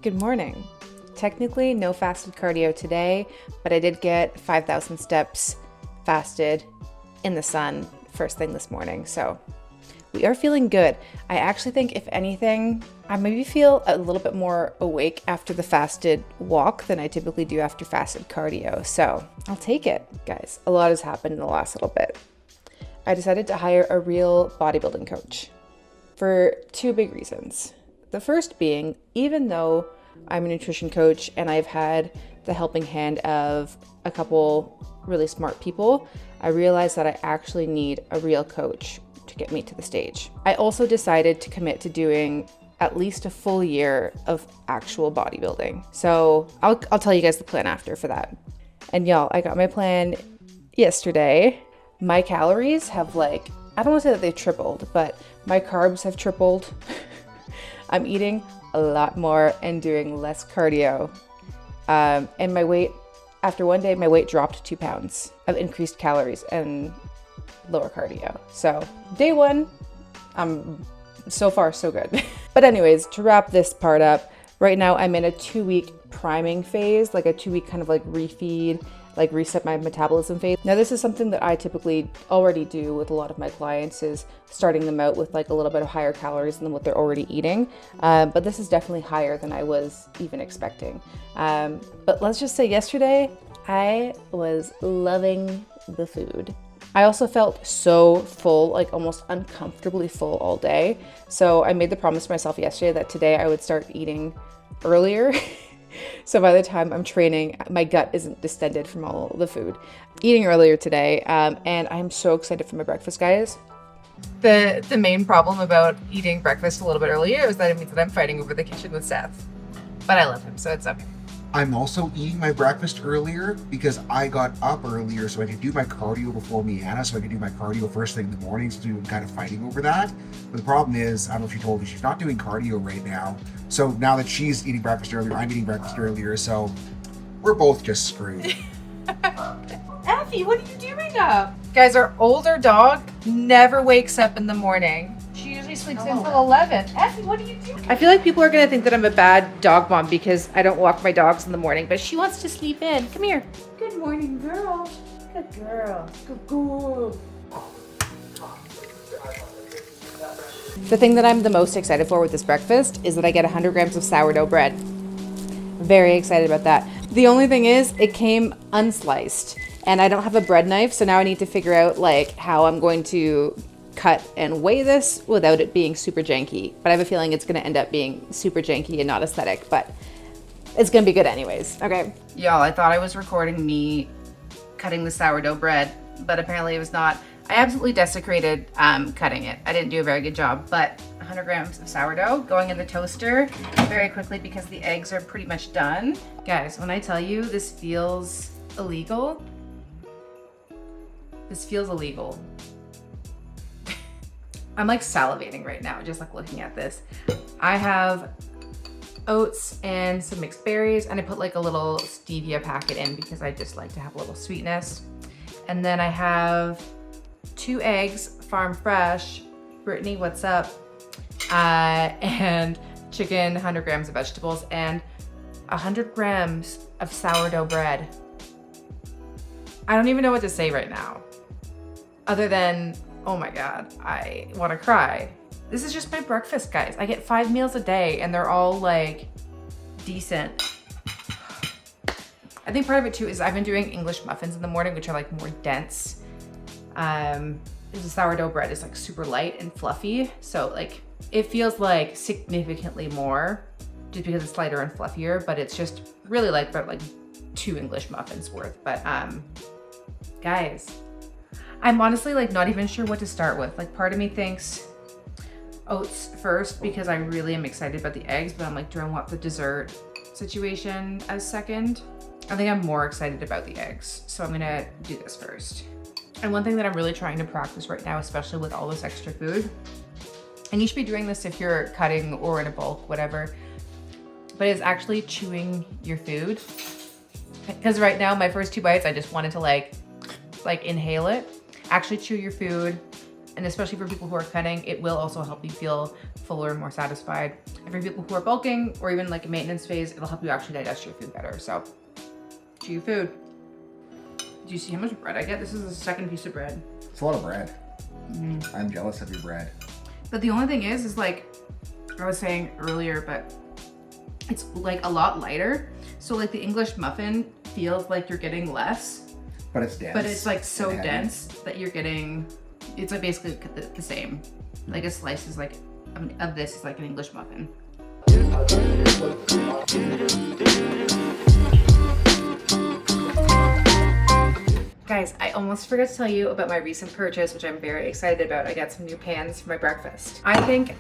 Good morning. Technically no fasted cardio today, but I did get 5,000 steps fasted in the sun first thing this morning. So we are feeling good. I actually think if anything, I maybe feel a little bit more awake after the fasted walk than I typically do after fasted cardio. So I'll take it, guys. A lot has happened in the last little bit. I decided to hire a real bodybuilding coach for two big reasons. The first being, even though I'm a nutrition coach and I've had the helping hand of a couple really smart people, I realized that I actually need a real coach to get me to the stage. I also decided to commit to doing at least a full year of actual bodybuilding. So I'll tell you guys the plan after for that. And y'all, I got my plan yesterday. My calories have I don't want to say that they've tripled, but my carbs have tripled. I'm eating a lot more and doing less cardio. And my weight, after one day, my weight dropped 2 pounds of increased calories and lower cardio. So day one, so far so good. But anyways, to wrap this part up, right now I'm in a 2-week priming phase, like a 2-week kind of refeed, reset my metabolism phase. Now this is something that I typically already do with a lot of my clients, is starting them out with a little bit of higher calories than what they're already eating. But this is definitely higher than I was even expecting. But let's just say yesterday, I was loving the food. I also felt so full, almost uncomfortably full all day. So I made the promise to myself yesterday that today I would start eating earlier. So by the time I'm training, my gut isn't distended from all the food. Eating earlier today, and I'm so excited for my breakfast, guys. The main problem about eating breakfast a little bit earlier is that it means that I'm fighting over the kitchen with Seth. But I love him, so it's okay. I'm also eating my breakfast earlier because I got up earlier so I could do my cardio before Meana, so I could do my cardio first thing in the morning, so I'm kind of fighting over that. But the problem is, I don't know if she told you, she's not doing cardio right now. So now that she's eating breakfast earlier, I'm eating breakfast earlier, so we're both just screwed. Effie, what are you doing up? Guys, our older dog never wakes up in the morning. She usually sleeps until 11. Effie, what are you doing? I feel like people are going to think that I'm a bad dog mom because I don't walk my dogs in the morning, but she wants to sleep in. Come here. Good morning, girl. Good girl. Good girl. The thing that I'm the most excited for with this breakfast is that I get 100 grams of sourdough bread. Very excited about that. The only thing is it came unsliced and I don't have a bread knife. So now I need to figure out how I'm going to cut and weigh this without it being super janky. But I have a feeling it's going to end up being super janky and not aesthetic, but it's going to be good anyways. Okay. Y'all, I thought I was recording me cutting the sourdough bread, but apparently it was not. I absolutely desecrated cutting it. I didn't do a very good job, but 100 grams of sourdough going in the toaster very quickly because the eggs are pretty much done. Guys, when I tell you this feels illegal, this feels illegal. I'm salivating right now, just looking at this. I have oats and some mixed berries, and I put a little stevia packet in because I just like to have a little sweetness. And then I have 2 eggs, farm fresh. Brittany, what's up? And chicken, 100 grams of vegetables, and 100 grams of sourdough bread. I don't even know what to say right now, other than, oh my God, I want to cry. This is just my breakfast, guys. I get 5 meals a day and they're all decent. I think part of it too is I've been doing English muffins in the morning, which are more dense. The sourdough bread is super light and fluffy. So it feels significantly more just because it's lighter and fluffier, but it's just really light, but 2 English muffins worth. But guys, I'm honestly not even sure what to start with. Part of me thinks oats first because I really am excited about the eggs, but I'm do I want the dessert situation as second? I think I'm more excited about the eggs, so I'm gonna do this first. And one thing that I'm really trying to practice right now, especially with all this extra food, and you should be doing this if you're cutting or in a bulk, whatever, but is actually chewing your food. Because right now, my first 2 bites, I just wanted to inhale it. Actually chew your food, And especially for people who are cutting, it will also help you feel fuller and more satisfied. And for people who are bulking or even like a maintenance phase, it'll help you actually digest your food better. So chew your food. Do you see how much bread I get? This is the second piece of bread. It's a lot of bread. I'm jealous of your bread. But the only thing is like I was saying earlier, but it's like a lot lighter. So like the English muffin feels like you're getting less. But it's dense. But it's like so dense that you're getting, it's like basically the same. Like a slice is like, of this is like an English muffin. Guys, I almost forgot to tell you about my recent purchase, which I'm very excited about. I got some new pans for my breakfast. I think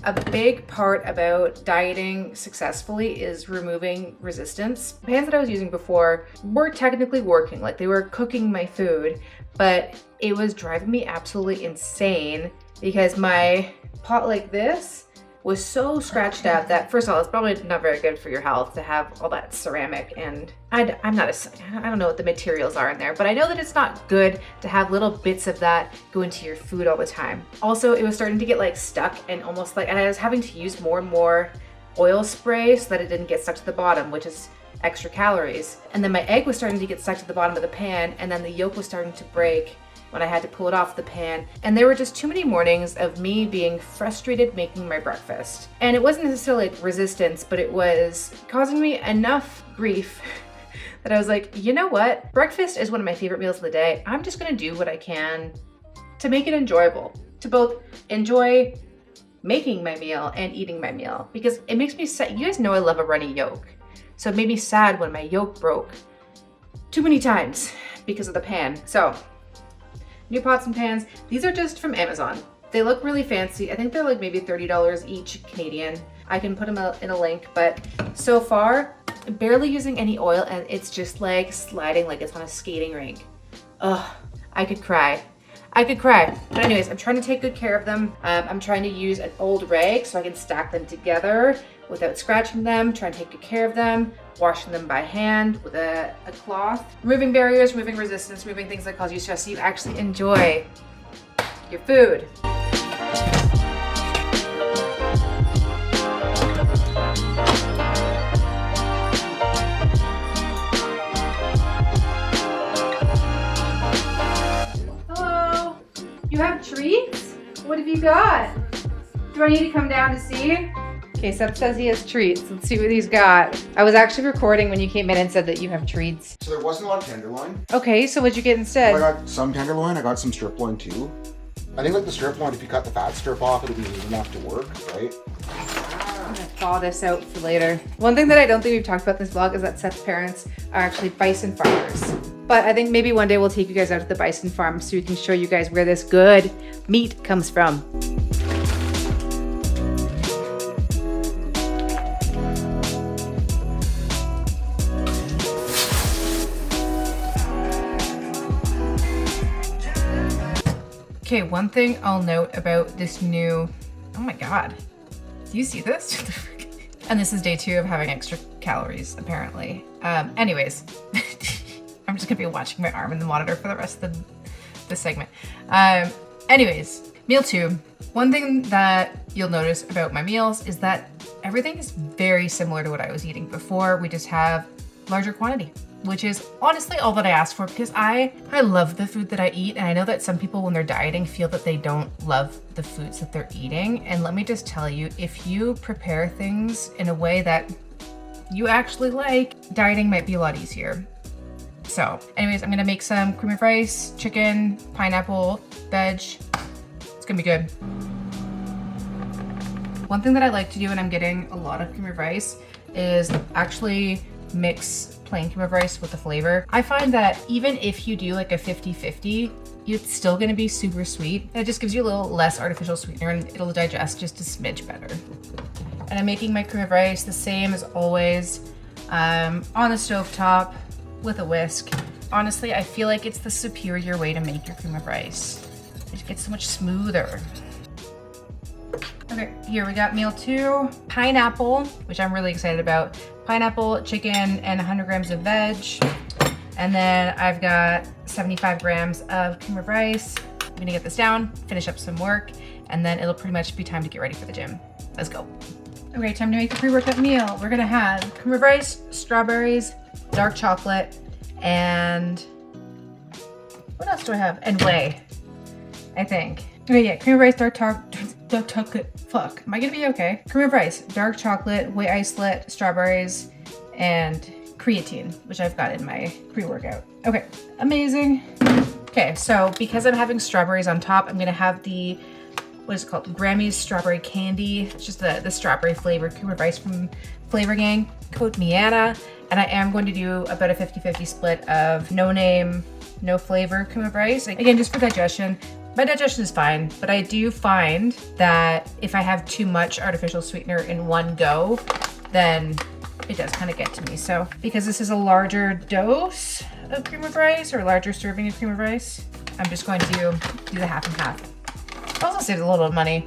a big part about dieting successfully is removing resistance. The pans that I was using before were technically working, like they were cooking my food, but it was driving me absolutely insane because my pot like this was so scratched up that, first of all, it's probably not very good for your health to have all that ceramic, and I don't know what the materials are in there, but I know that it's not good to have little bits of that go into your food all the time. Also, it was starting to get like stuck and almost like, and I was having to use more and more oil spray so that it didn't get stuck to the bottom, which is extra calories. And then my egg was starting to get stuck to the bottom of the pan, and then the yolk was starting to break when I had to pull it off the pan. And there were just too many mornings of me being frustrated making my breakfast. And it wasn't necessarily like resistance, but it was causing me enough grief that I was like, you know what? Breakfast is one of my favorite meals of the day. I'm just gonna do what I can to make it enjoyable, to both enjoy making my meal and eating my meal, because it makes me sad. You guys know I love a runny yolk. So it made me sad when my yolk broke too many times because of the pan. So new pots and pans. These are just from Amazon. They look really fancy. I think they're like maybe $30 each Canadian. I can put them in a link, but so far, barely using any oil, and it's just like sliding like it's on a skating rink. Ugh, I could cry. I could cry. But anyways, I'm trying to take good care of them. I'm trying to use an old rag so I can stack them together without scratching them, trying to take good care of them, washing them by hand with a cloth, removing barriers, removing resistance, removing things that cause you stress so you actually enjoy your food. Hello, you have treats? What have you got? Do I need to come down to see? Okay, Seth says he has treats. Let's see what he's got. I was actually recording when you came in and said that you have treats. So there wasn't a lot of tenderloin. Okay, so what'd you get instead? I got some tenderloin. I got some strip loin too. I think like the strip loin, if you cut the fat strip off, it'll be enough to work, right? I'm gonna thaw this out for later. One thing that I don't think we've talked about in this vlog is that Seth's parents are actually bison farmers. But I think maybe one day we'll take you guys out to the bison farm so we can show you guys where this good meat comes from. Okay, one thing I'll note about this new, oh my God, do you see this? And this is day 2 of having extra calories, apparently. Anyways, I'm just gonna be watching my arm in the monitor for the rest of the segment. Anyways, meal 2. One thing that you'll notice about my meals is that everything is very similar to what I was eating before. We just have larger quantity, which is honestly all that I asked for, because I love the food that I eat, and I know that some people when they're dieting feel that they don't love the foods that they're eating. And let me just tell you, if you prepare things in a way that you actually like, dieting might be a lot easier. So anyways, I'm gonna make some cream of rice, chicken, pineapple, veg. It's gonna be good. One thing that I like to do when I'm getting a lot of cream of rice is actually mix plain cream of rice with the flavor. I find that even if you do like a 50-50, it's still gonna be super sweet. It just gives you a little less artificial sweetener and it'll digest just a smidge better. And I'm making my cream of rice the same as always, on the stovetop with a whisk. Honestly, I feel like it's the superior way to make your cream of rice. It gets so much smoother. Okay, here we got meal 2, pineapple, which I'm really excited about. Pineapple, chicken, and 100 grams of veg. And then I've got 75 grams of cream of rice, gonna get this down, finish up some work, and then it'll pretty much be time to get ready for the gym. Let's go. Okay, time to make the pre-workout meal. We're gonna have cream of rice, strawberries, dark chocolate, and what else do I have? And whey, I think. Okay, yeah, cream of rice, dark chocolate. Fuck, am I gonna be okay? Cream of rice, dark chocolate, whey isolate, strawberries, and creatine, which I've got in my pre-workout. Okay, amazing. Okay, so because I'm having strawberries on top, I'm gonna have the, what is it called? Grammy's strawberry candy. It's just the strawberry flavored cream of rice from Flavor Gang, code Meana. And I am going to do about a 50-50 split of no name, no flavor cream of rice. Again, just for digestion. My digestion is fine, but I do find that if I have too much artificial sweetener in one go, then it does kind of get to me. So because this is a larger dose of cream of rice or a larger serving of cream of rice, I'm just going to do the half and half. Also saves a little bit of money.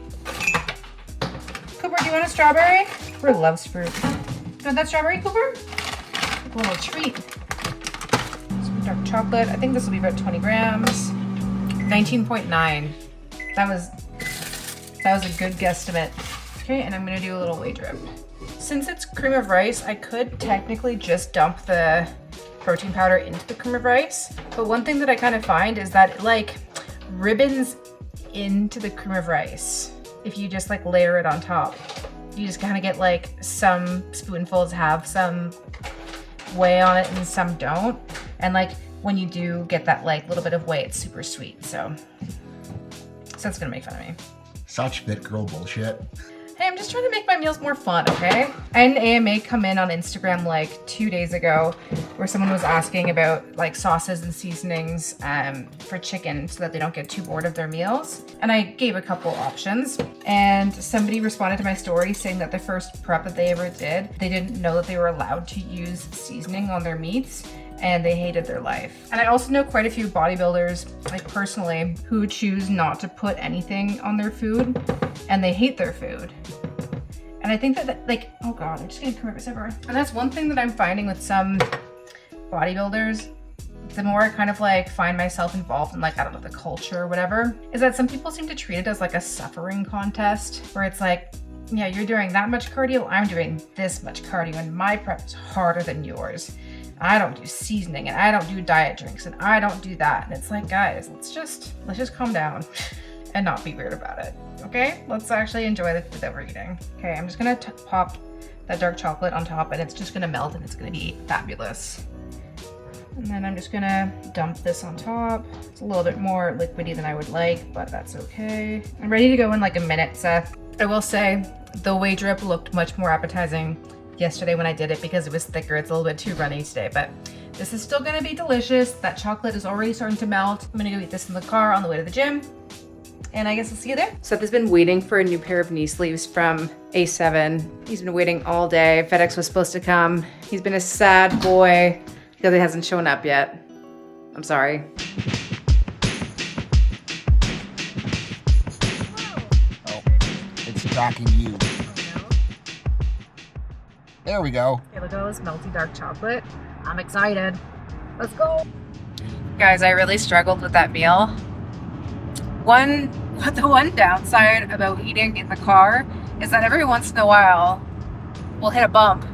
Cooper, do you want a strawberry? Cooper loves fruit. You want that strawberry, Cooper? A little treat. Some dark chocolate. I think this will be about 20 grams. 19.9. That was a good guesstimate. Okay, and I'm gonna do a little whey drip. Since it's cream of rice, I could technically just dump the protein powder into the cream of rice. But one thing that I kind of find is that it like ribbons into the cream of rice. If you just like layer it on top, you just kind of get like some spoonfuls have some whey on it and some don't. And like when you do get that like little bit of whey, it's super sweet. So that's gonna make fun of me. Such fit girl bullshit. Hey, I'm just trying to make my meals more fun, okay? I had an AMA come in on Instagram like 2 days ago where someone was asking about like sauces and seasonings for chicken so that they don't get too bored of their meals. And I gave a couple options, and somebody responded to my story saying that the first prep that they ever did, they didn't know that they were allowed to use seasoning on their meats, and they hated their life. And I also know quite a few bodybuilders, like personally, who choose not to put anything on their food, and they hate their food. And I think that like, oh God, I'm just getting crevice everywhere. And that's one thing that I'm finding with some bodybuilders, the more I kind of like find myself involved in like, I don't know, the culture or whatever, is that some people seem to treat it as like a suffering contest where it's like, yeah, you're doing that much cardio, I'm doing this much cardio, and my prep is harder than yours. I don't do seasoning, and I don't do diet drinks, and I don't do that. And it's like, guys, let's just calm down and not be weird about it. Okay, let's actually enjoy the food that we're eating. Okay, I'm just gonna pop that dark chocolate on top, and it's just gonna melt, and it's gonna be fabulous. And then I'm just gonna dump this on top. It's a little bit more liquidy than I would like, but that's okay. I'm ready to go in like a minute, Seth. I will say the whey drip looked much more appetizing yesterday when I did it because it was thicker. It's a little bit too runny today, but this is still gonna be delicious. That chocolate is already starting to melt. I'm gonna go eat this in the car on the way to the gym, and I guess I'll see you there. Seth has been waiting for a new pair of knee sleeves from A7. He's been waiting all day. FedEx was supposed to come. He's been a sad boy because it hasn't shown up yet. I'm sorry. Oh, it's tracking you. There we go. Okay, look at all this melty dark chocolate. I'm excited. Let's go. Guys, I really struggled with that meal. The one downside about eating in the car is that every once in a while we'll hit a bump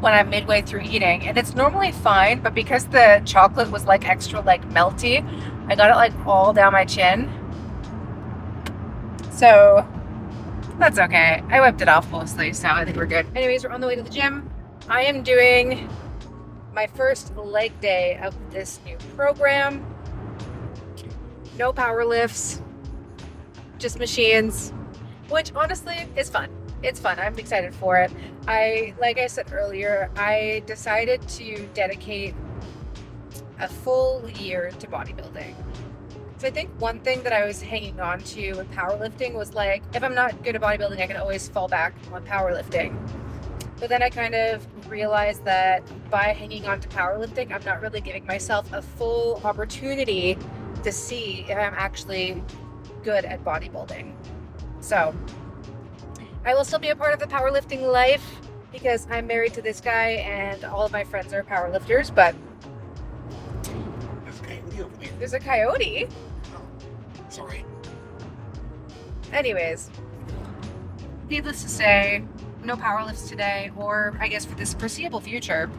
when I'm midway through eating, and it's normally fine, but because the chocolate was like extra like melty, I got it like all down my chin. So that's okay. I wiped it off mostly, so I think we're good. Anyways, we're on the way to the gym. I am doing my first leg day of this new program. No power lifts, just machines, which honestly is fun. It's fun. I'm excited for it. Like I said earlier, I decided to dedicate a full year to bodybuilding. So I think one thing that I was hanging on to with powerlifting was like, if I'm not good at bodybuilding, I can always fall back on powerlifting. But then I kind of realized that by hanging on to powerlifting, I'm not really giving myself a full opportunity to see if I'm actually good at bodybuilding. So I will still be a part of the powerlifting life because I'm married to this guy and all of my friends are powerlifters, but there's a coyote. anyways, needless to say, no power lifts today, or I guess for this foreseeable future,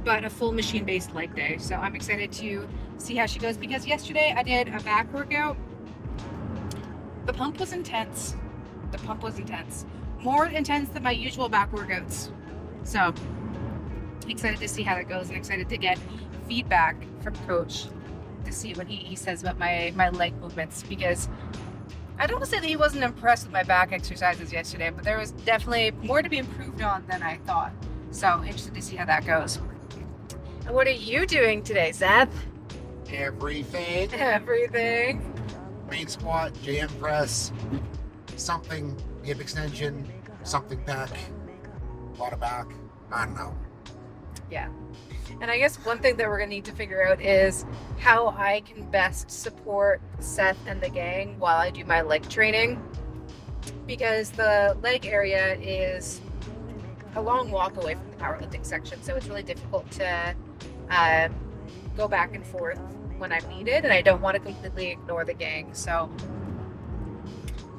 but a full machine-based leg day. So I'm excited to see how she goes, because yesterday I did a back workout. The pump was intense. The pump was intense. More intense than my usual back workouts. So excited to see how that goes, and excited to get feedback from coach to see what he says about my leg movements, because I don't want to say that he wasn't impressed with my back exercises yesterday, but there was definitely more to be improved on than I thought. So interested to see how that goes. And what are you doing today, Seth? Everything. Everything. Main squat, jam press, something hip extension, something back, a lot of back. I don't know. Yeah. And I guess one thing that we're going to need to figure out is how I can best support Seth and the gang while I do my leg training, because the leg area is a long walk away from the powerlifting section, so it's really difficult to go back and forth when I'm needed, and I don't want to completely ignore the gang. So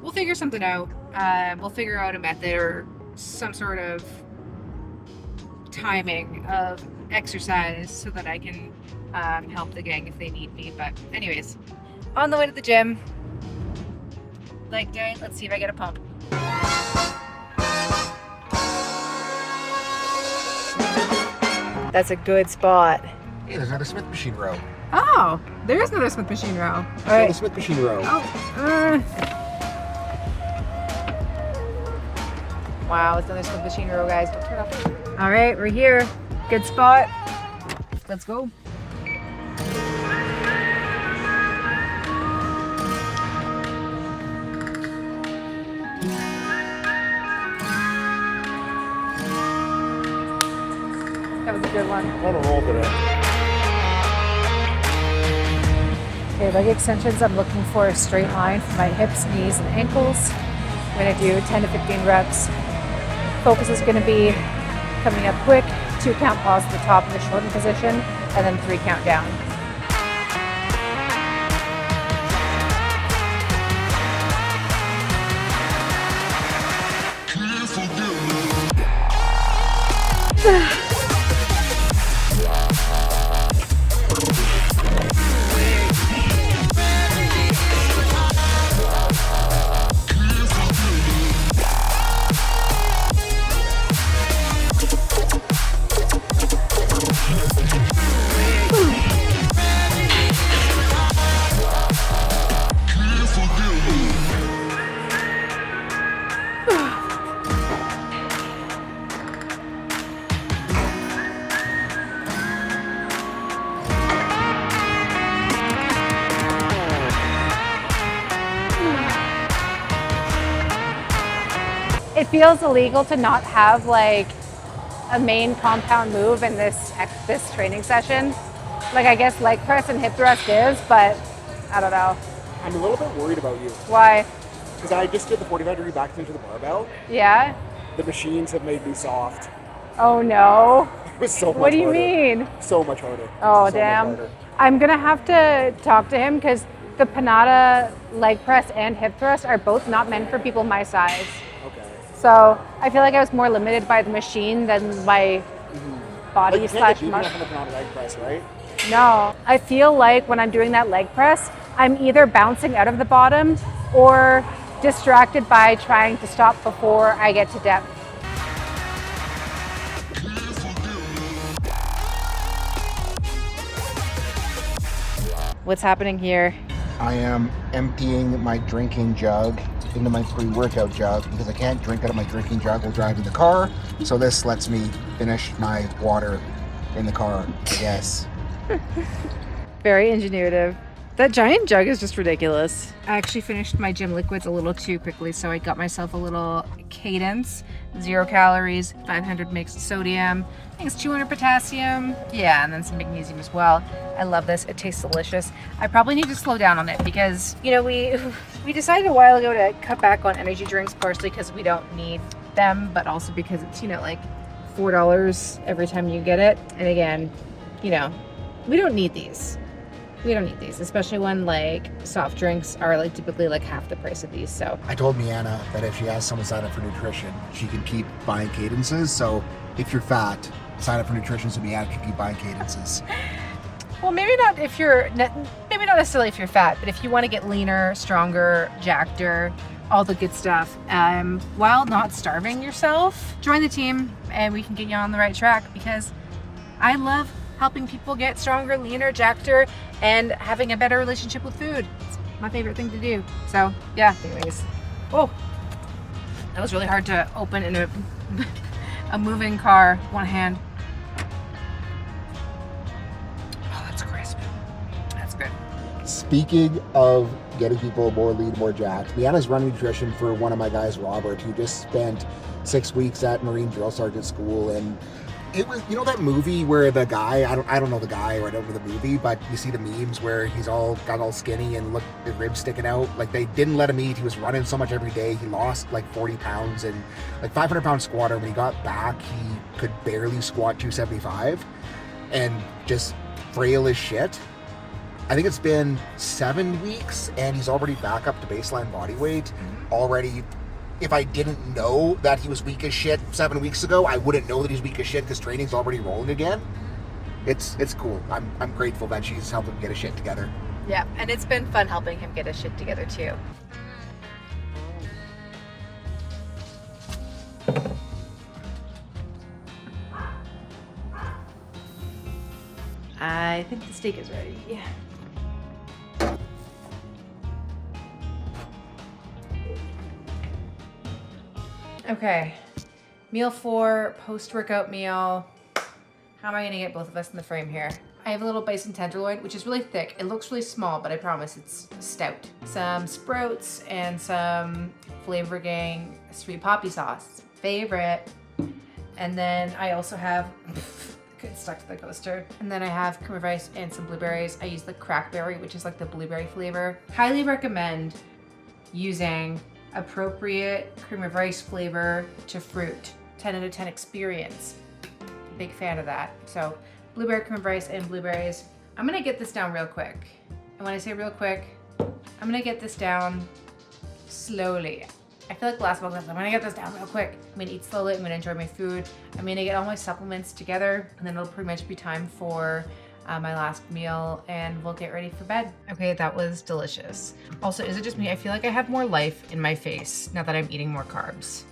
we'll figure something out. We'll figure out a method or some sort of timing of exercise so that I can help the gang if they need me. But anyways, on the way to the gym, leg day. Let's see if I get a pump. That's a good spot. Hey, there's another Smith machine row. Oh, there is another Smith machine row. All right. The Smith machine row. Oh, wow, it's another Smith machine row, guys. Don't turn off. All right, we're here. Good spot. Let's go. That was a good one. On a roll today. Okay, leg extensions, I'm looking for a straight line for my hips, knees, and ankles. I'm going to do 10 to 15 reps. Focus is going to be coming up quick, 2 count pause at the top in the shortened position, and then 3 count down. It feels illegal to not have like a main compound move in this training session. Like, I guess leg press and hip thrust is, but I don't know. I'm a little bit worried about you. Why? Because I just did the 45-degree back swing to the barbell. Yeah? The machines have made me soft. Oh no. It was so much harder. What do you mean? So much harder. Oh, so damn. I'm gonna have to talk to him, because the Panada leg press and hip thrust are both not meant for people my size. Okay. So I feel like I was more limited by the machine than my body But you slash can't get muscle. enough on the leg press, right? No, I feel like when I'm doing that leg press, I'm either bouncing out of the bottom or distracted by trying to stop before I get to depth. What's happening here? I am emptying my drinking jug into my pre-workout jug because I can't drink out of my drinking jug while driving the car. So this lets me finish my water in the car, I guess. Very ingenuitive. That giant jug is just ridiculous. I actually finished my gym liquids a little too quickly, so I got myself a little Cadence, 0 calories, 500 mg sodium, I think it's 200 potassium, yeah, and then some magnesium as well. I love this, it tastes delicious. I probably need to slow down on it because, you know, we decided a while ago to cut back on energy drinks, partially because we don't need them, but also because it's, you know, like $4 every time you get it. And again, you know, we don't need these. We don't need these, especially when like soft drinks are like typically like half the price of these. So I told Meana that if she has someone sign up for nutrition, she can keep buying cadences. So if you're fat, sign up for nutrition so Meana can keep buying cadences. well, maybe not if you're maybe not necessarily if you're fat, but if you want to get leaner, stronger, jackeder, all the good stuff, while not starving yourself, join the team and we can get you on the right track, because I love helping people get stronger, leaner, jackeder, and having a better relationship with food. It's my favorite thing to do. So yeah, anyways. Oh, that was really hard to open in a moving car, one hand. Oh, that's crisp. That's good. Speaking of getting people more lean, more jacked, Meana's running nutrition for one of my guys, Robert, who just spent 6 weeks at Marine Drill Sergeant School. And it was, you know, that movie where the guy, I don't know the guy or I don't know the movie, but you see the memes where he's got all skinny and look, the ribs sticking out. Like, they didn't let him eat. He was running so much every day. He lost like 40 pounds and like 500-pound squatter. When he got back, he could barely squat 275 and just frail as shit. I think it's been 7 weeks and he's already back up to baseline body weight already. If I didn't know that he was weak as shit 7 weeks ago, I wouldn't know that he's weak as shit because training's already rolling again. It's cool. I'm grateful that she's helping him get his shit together. Yeah, and it's been fun helping him get his shit together too. I think the steak is ready. Yeah. Okay, meal 4, post-workout meal. How am I gonna get both of us in the frame here? I have a little bison tenderloin, which is really thick. It looks really small, but I promise it's stout. Some sprouts and some Flavor Gang sweet poppy sauce, favorite. And then I also have, get stuck to the coaster. And then I have cream of rice and some blueberries. I use the crackberry, which is like the blueberry flavor. Highly recommend using appropriate cream of rice flavor to fruit. 10 out of 10 experience. Big fan of that. So blueberry cream of rice and blueberries. I'm gonna get this down real quick. And when I say real quick, I'm gonna get this down slowly. I feel like the last month, I'm gonna get this down real quick. I'm gonna eat slowly, I'm gonna enjoy my food. I'm gonna get all my supplements together, and then it'll pretty much be time for my last meal, and we'll get ready for bed. Okay, that was delicious. Also, is it just me? I feel like I have more life in my face now that I'm eating more carbs.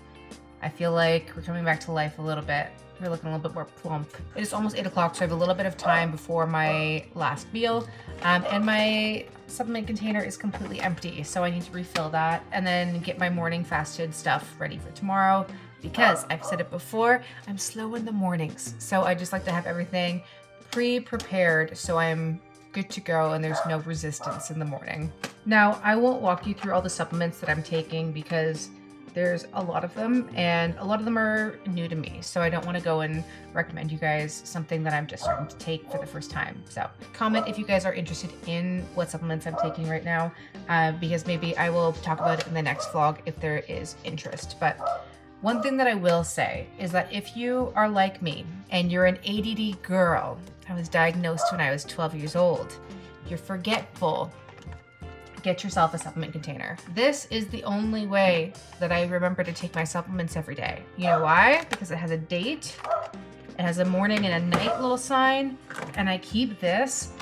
I feel like we're coming back to life a little bit. We're looking a little bit more plump. It is almost 8 o'clock, so I have a little bit of time before my last meal. And my supplement container is completely empty, so I need to refill that and then get my morning fasted stuff ready for tomorrow, because I've said it before, I'm slow in the mornings. So I just like to have everything pre-prepared so I'm good to go and there's no resistance in the morning. Now, I won't walk you through all the supplements that I'm taking because there's a lot of them and a lot of them are new to me. So I don't want to go and recommend you guys something that I'm just starting to take for the first time. So comment if you guys are interested in what supplements I'm taking right now, because maybe I will talk about it in the next vlog if there is interest. But one thing that I will say is that if you are like me and you're an ADD girl, I was diagnosed when I was 12 years old, you're forgetful, get yourself a supplement container. This is the only way that I remember to take my supplements every day. You know why? Because it has a date, it has a morning and a night little sign, and I keep this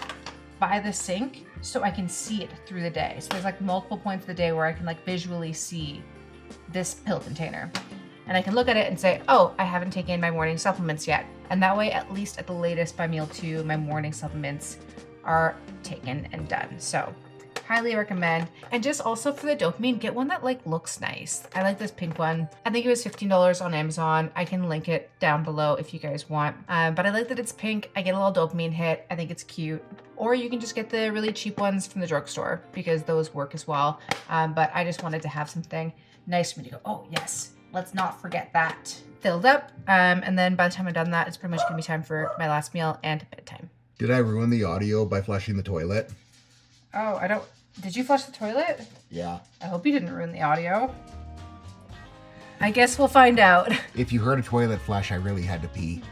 by the sink so I can see it through the day. So there's like multiple points of the day where I can like visually see this pill container. And I can look at it and say, oh, I haven't taken my morning supplements yet. And that way, at least at the latest by meal 2, my morning supplements are taken and done. So highly recommend. And just also for the dopamine, get one that like looks nice. I like this pink one. I think it was $15 on Amazon. I can link it down below if you guys want. But I like that it's pink. I get a little dopamine hit. I think it's cute. Or you can just get the really cheap ones from the drugstore because those work as well. But I just wanted to have something nice for me to go, oh yes, let's not forget that. Filled up. And then by the time I'm done that, it's pretty much gonna be time for my last meal and bedtime. Did I ruin the audio by flushing the toilet? Oh, I don't. Did you flush the toilet? Yeah. I hope you didn't ruin the audio. I guess we'll find out. If you heard a toilet flush, I really had to pee.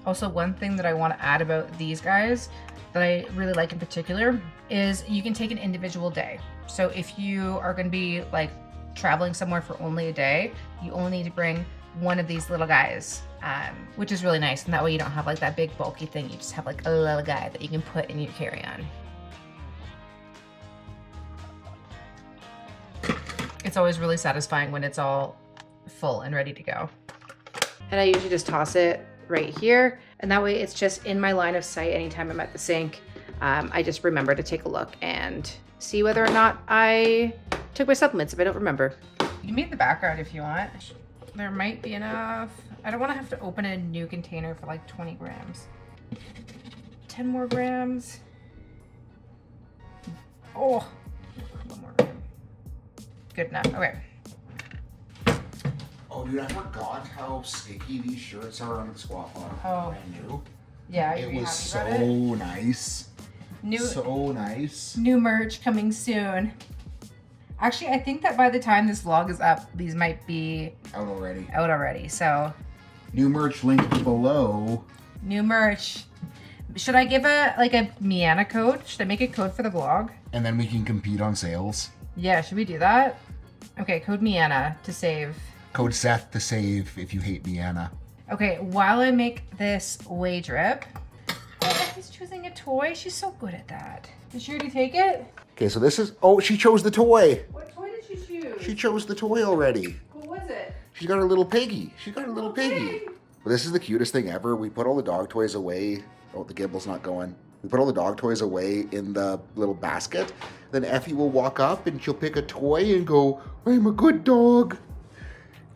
Also, one thing that I want to add about these guys that I really like in particular is you can take an individual day. So if you are going to be like traveling somewhere for only a day, you only need to bring one of these little guys, which is really nice. And that way you don't have like that big bulky thing. You just have like a little guy that you can put in your carry-on. It's always really satisfying when it's all full and ready to go. And I usually just toss it right here. And that way it's just in my line of sight anytime I'm at the sink. I just remember to take a look and see whether or not I took my supplements if I don't remember. You can make the background if you want. There might be enough. I don't want to have to open a new container for like 20 grams. 10 more grams. Oh, 1 more gram. Good enough. Okay. Oh, dude, I forgot how sticky these shirts are on the squat bar. Oh. Brand new. Yeah, It was so happy about it? nice. So nice. New merch coming soon. Actually, I think that by the time this vlog is up, these might be Out already. out already. So New merch linked below. new merch. Should I give a Meana code? Should I make a code for the vlog? And then we can compete on sales. Yeah, should we do that? Okay, code Meana to save. Code SETH to save if you hate Meana. Okay, while I make this whey drip, oh, Effie's choosing a toy. She's so good at that. Did she already take it? Okay, so this is, oh, she chose the toy. What toy did she choose? She chose the toy already. What was it? She's got her little piggy. She got her little piggy. Well, this is the cutest thing ever. We put all the dog toys away. Oh, the gimbal's not going. We put all the dog toys away in the little basket. Then Effie will walk up and she'll pick a toy and go, I'm a good dog.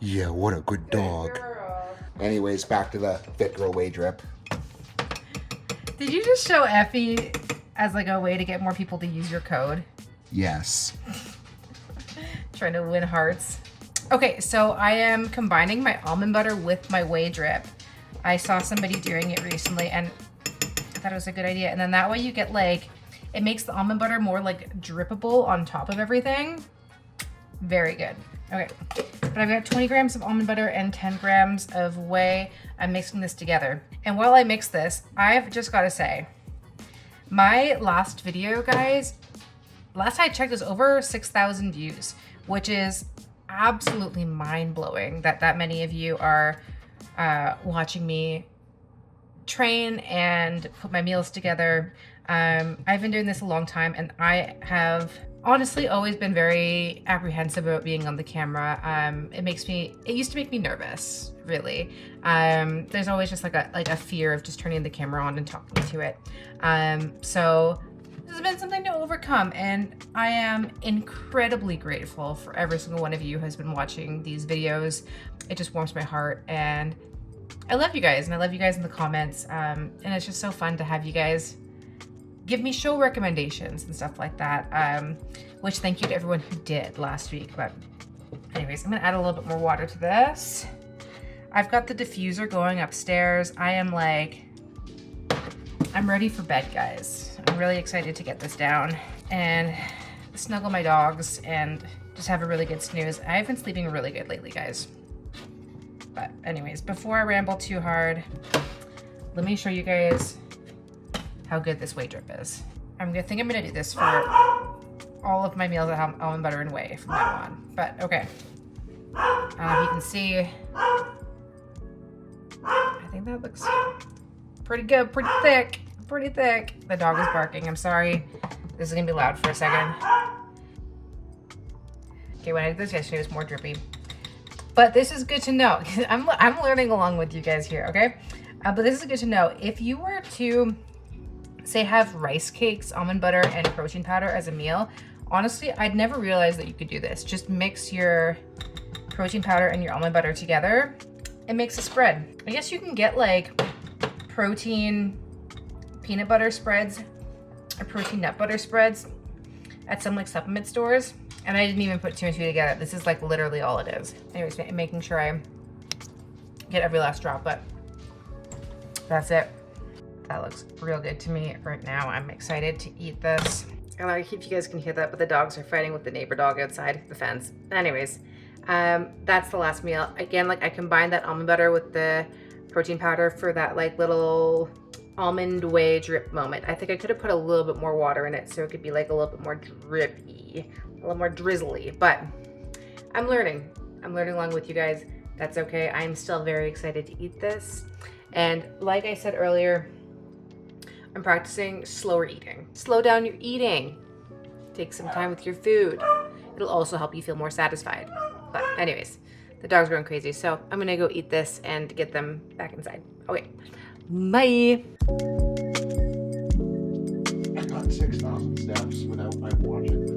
Yeah, what a good dog. Girl. Anyways, back to the Fit Girl Whey Drip. Did you just show Effie as like a way to get more people to use your code? Yes. Trying to win hearts. Okay, so I am combining my almond butter with my whey drip. I saw somebody doing it recently and I thought it was a good idea. And then that way you get like, it makes the almond butter more like drippable on top of everything. Very good. Okay, but I've got 20 grams of almond butter and 10 grams of whey. I'm mixing this together. And while I mix this, I've just gotta say, my last video, guys, last I checked, is over 6,000 views, which is absolutely mind-blowing that that many of you are watching me train and put my meals together. I've been doing this a long time and I have honestly always been very apprehensive about being on the camera. It used to make me nervous, really. There's always just like a fear of just turning the camera on and talking to it. So this has been something to overcome and I am incredibly grateful for every single one of you who has been watching these videos. It just warms my heart and I love you guys and I love you guys in the comments. And it's just so fun to have you guys give me show recommendations and stuff like that, which thank you to everyone who did last week. But anyways, I'm gonna add a little bit more water to this. I've got the diffuser going upstairs. I'm ready for bed, guys. I'm really excited to get this down and snuggle my dogs and just have a really good snooze. I've been sleeping really good lately, guys. But anyways, before I ramble too hard, let me show you guys how good this whey drip is. I think I'm gonna do this for all of my meals that have almond butter and whey from now on. But okay, you can see, I think that looks pretty good, pretty thick. The dog is barking, I'm sorry. This is gonna be loud for a second. Okay, when I did this yesterday, it was more drippy. But this is good to know. I'm learning along with you guys here, okay? But this is good to know. If you were to say have rice cakes, almond butter, and protein powder as a meal, honestly, I'd never realized that you could do this. Just mix your protein powder and your almond butter together. It makes a spread. I guess you can get like protein peanut butter spreads or protein nut butter spreads at some like supplement stores. And I didn't even put 2 and 2 together. This is like literally all it is. Anyways, making sure I get every last drop, but that's it. That looks real good to me right now. I'm excited to eat this. I don't know if you guys can hear that, but the dogs are fighting with the neighbor dog outside the fence. Anyways, that's the last meal. Again, like I combined that almond butter with the protein powder for that like little almond whey drip moment. I think I could have put a little bit more water in it so it could be like a little bit more drippy, a little more drizzly, but I'm learning. I'm learning along with you guys. That's okay. I'm still very excited to eat this. And like I said earlier, I'm practicing slower eating. Slow down your eating. Take some time with your food. It'll also help you feel more satisfied. But anyways, the dog's going crazy, so I'm gonna go eat this and get them back inside. Okay, bye. I got 6,000 steps without my watching.